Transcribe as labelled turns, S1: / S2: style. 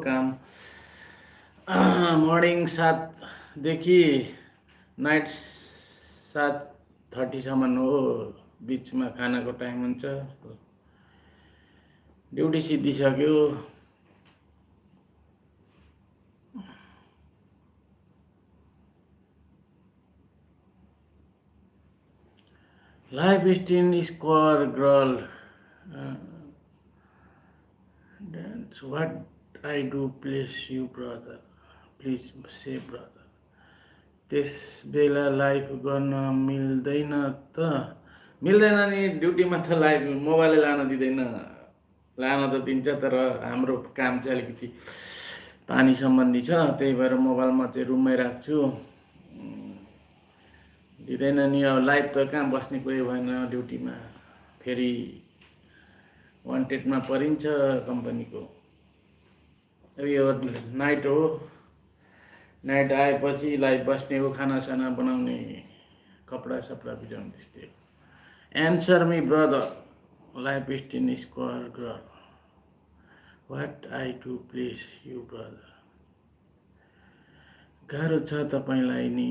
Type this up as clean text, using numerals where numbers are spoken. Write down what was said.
S1: काम मर्निङ 7 देखि नाइट 7:30 हो। बिचमा खानाको टाइम हुन्छ। ड्युटी सिद्धिसक्यो। Life still square girl That's what I do, please you brother. Please say brother. त्यस बेला लाइभ गर्न मिल्दैन त? मिल्दैन नि, ड्युटीमा त लाइभ मोबाइल लान दिँदैन। लान त दिन्छ तर हाम्रो काम चाहिँ अलिकति पानी सम्बन्धी छ, त्यही भएर मोबाइलमा चाहिँ रुममै राख्छु। दिँदैन नि। अब लाइभ त कहाँ बस्ने कुरै भएन ड्युटीमा। फेरि वान्टेडमा परिन्छ कम्पनीको। अब यो नाइट हो, नाइट आएपछि लाइभ बस्ने हो, खानासाना बनाउने, कपडा सपडा भिजाउने, त्यस्तै हो। Answer me brother, life still square girl, what I do please you brother. गाह्रो छ तपाईँलाई नि।